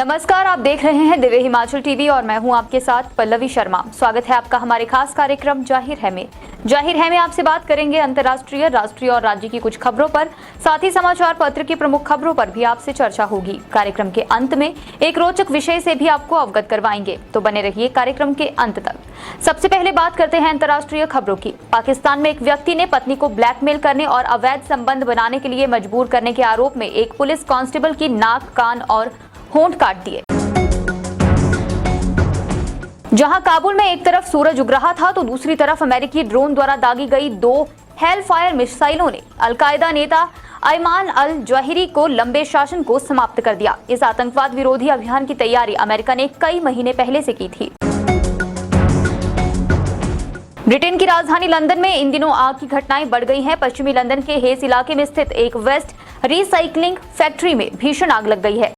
नमस्कार, आप देख रहे हैं दिव्य हिमाचल टीवी और मैं हूं आपके साथ पल्लवी शर्मा। स्वागत है आपका हमारे खास कार्यक्रम जाहिर है में आपसे बात करेंगे अंतर्राष्ट्रीय, राष्ट्रीय और राज्य की कुछ खबरों पर, साथ ही समाचार पत्र की प्रमुख खबरों पर भी आपसे चर्चा होगी। कार्यक्रम के अंत में एक रोचक विषय से भी आपको अवगत करवाएंगे, तो बने रहिए कार्यक्रम के अंत तक। सबसे पहले बात करते हैं अंतर्राष्ट्रीय खबरों की। पाकिस्तान में एक व्यक्ति ने पत्नी को ब्लैकमेल करने और अवैध संबंध बनाने के लिए मजबूर करने के आरोप में एक पुलिस कांस्टेबल की नाक, कान और होंठ काट दिए। जहां काबुल में एक तरफ सूरज उग रहा था तो दूसरी तरफ अमेरिकी ड्रोन द्वारा दागी गई 2 हेलफायर मिसाइलों ने अलकायदा नेता अयमान अल जवाहिरी को लंबे शासन को समाप्त कर दिया। इस आतंकवाद विरोधी अभियान की तैयारी अमेरिका ने कई महीने पहले से की थी। ब्रिटेन की राजधानी लंदन में इन दिनों आग की घटनाएं बढ़ गई हैं। पश्चिमी लंदन के हेस इलाके में स्थित एक वेस्ट रिसाइकलिंग फैक्ट्री में भीषण आग लग गई है।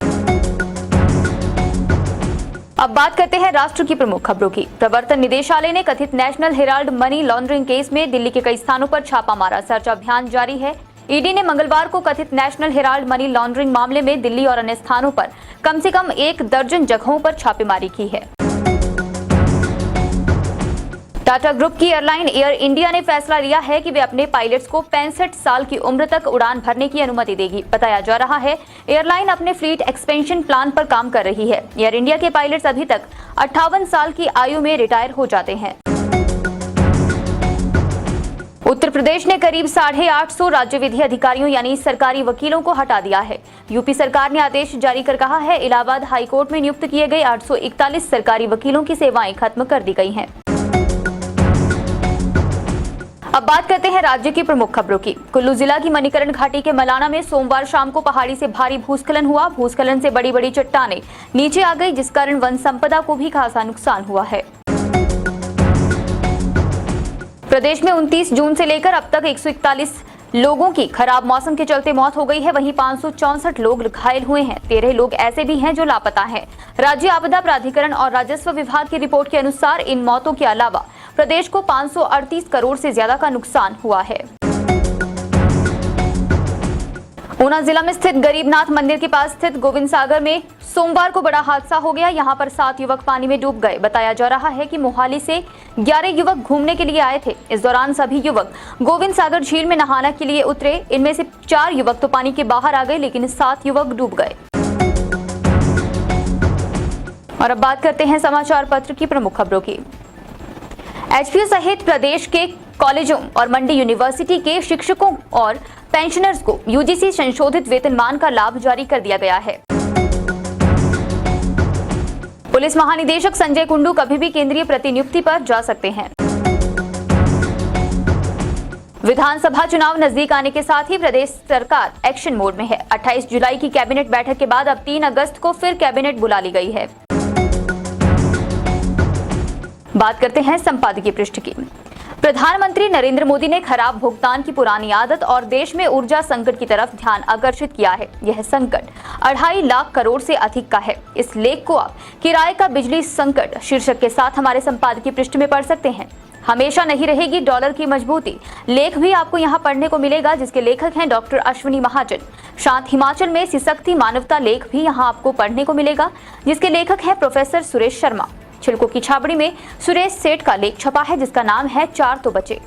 अब बात करते हैं राष्ट्र की प्रमुख खबरों की। प्रवर्तन निदेशालय ने कथित national Herald money laundering case में दिल्ली के कई स्थानों पर छापा मारा। सर्च अभियान जारी है। ईडी ने मंगलवार को कथित नेशनल हेराल्ड मनी लॉन्ड्रिंग मामले में दिल्ली और अन्य स्थानों पर कम से कम 1 दर्जन जगहों पर छापेमारी की है। टाटा ग्रुप की एयरलाइन एयर इंडिया ने फैसला लिया है कि वे अपने पायलट्स को 65 साल की उम्र तक उड़ान भरने की अनुमति देगी। बताया जा रहा है एयरलाइन अपने फ्लीट एक्सपेंशन प्लान पर काम कर रही है। एयर इंडिया के पायलट्स अभी तक 58 साल की आयु में रिटायर हो जाते हैं। उत्तर प्रदेश ने करीब 850 राज्य विधि अधिकारियों यानी सरकारी वकीलों को हटा दिया है। यूपी सरकार ने आदेश जारी कर कहा है इलाहाबाद हाईकोर्ट में नियुक्त किए गए 841 सरकारी वकीलों की सेवाएं खत्म कर दी गई हैं। अब बात करते हैं राज्य की प्रमुख खबरों की। कुल्लू जिला की मणिकरण घाटी के मलाना में सोमवार शाम को पहाड़ी से भारी भूस्खलन हुआ। भूस्खलन से बड़ी बड़ी चट्टानें नीचे आ गई, जिस कारण वन संपदा को भी खासा नुकसान हुआ है। प्रदेश में 29 जून से लेकर अब तक 141 लोगों की खराब मौसम के चलते मौत हो गई है। वहीं 564 लोग घायल हुए हैं। 13 लोग ऐसे भी हैं जो लापता हैं। राज्य आपदा प्राधिकरण और राजस्व विभाग की रिपोर्ट के अनुसार इन मौतों के अलावा प्रदेश को 538 करोड़ से ज्यादा का नुकसान हुआ है। ऊना जिला में स्थित गरीबनाथ मंदिर के पास स्थित गोविंद सागर में सोमवार को बड़ा हादसा हो गया। यहां पर 7 युवक पानी में डूब गए। बताया जा रहा है कि मोहाली से 11 युवक घूमने के लिए आए थे। इस दौरान सभी युवक गोविंद सागर झील में नहाने के लिए उतरे। इनमें से 4 युवक तो पानी के बाहर आ गए, लेकिन 7 युवक डूब गए। और अब बात करते हैं समाचार पत्र की प्रमुख खबरों की। एचपीयू सहित प्रदेश के कॉलेजों और मंडी यूनिवर्सिटी के शिक्षकों और पेंशनर्स को यूजीसी संशोधित वेतनमान का लाभ जारी कर दिया गया है। पुलिस महानिदेशक संजय कुंडू कभी भी केंद्रीय प्रतिनियुक्ति पर जा सकते हैं। विधानसभा चुनाव नजदीक आने के साथ ही प्रदेश सरकार एक्शन मोड में है। 28 जुलाई की कैबिनेट बैठक के बाद अब 3 अगस्त को फिर कैबिनेट बुला ली गई है। बात करते हैं संपादकीय पृष्ठ की। प्रधानमंत्री नरेंद्र मोदी ने खराब भुगतान की पुरानी आदत और देश में ऊर्जा संकट की तरफ ध्यान आकर्षित किया है। यह संकट 2.5 लाख करोड़ से अधिक का है। इस लेख को आप किराए का बिजली संकट शीर्षक के साथ हमारे संपादकीय पृष्ठ में पढ़ सकते हैं। हमेशा नहीं रहेगी डॉलर की मजबूती लेख भी आपको यहाँ पढ़ने को मिलेगा, जिसके लेखक हैं डॉक्टर अश्विनी महाजन। शांत हिमाचल में सिसकती मानवता लेख भी यहाँ आपको पढ़ने को मिलेगा, जिसके लेखक हैं प्रोफेसर सुरेश शर्मा। छिलकों की छाबड़ी में सुरेश सेठ का लेख छपा है, जिसका नाम है 4 तो बचे।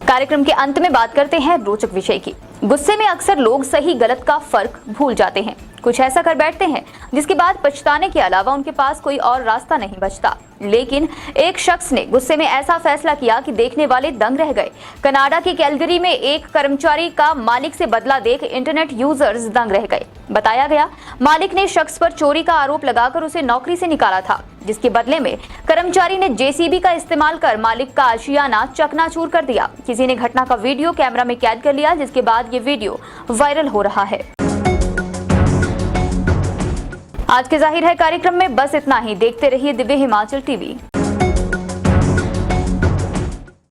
कार्यक्रम के अंत में बात करते हैं रोचक विषय की। गुस्से में अक्सर लोग सही गलत का फर्क भूल जाते हैं। कुछ ऐसा कर बैठते हैं जिसके बाद पछताने के अलावा उनके पास कोई और रास्ता नहीं बचता। लेकिन एक शख्स ने गुस्से में ऐसा फैसला किया कि देखने वाले दंग रह गए। कनाडा के कैलगरी में एक कर्मचारी का मालिक से बदला देख इंटरनेट यूजर्स दंग रह गए। बताया गया मालिक ने शख्स पर चोरी का आरोप लगाकर उसे नौकरी से निकाला था, जिसके बदले में कर्मचारी ने जेसीबी का इस्तेमाल कर मालिक का आशियाना चकनाचूर कर दिया। किसी ने घटना का वीडियो कैमरा में कैद कर लिया, जिसके बाद ये वीडियो वायरल हो रहा है। आज के जाहिर है कार्यक्रम में बस इतना ही। देखते रहिए दिव्य हिमाचल टीवी।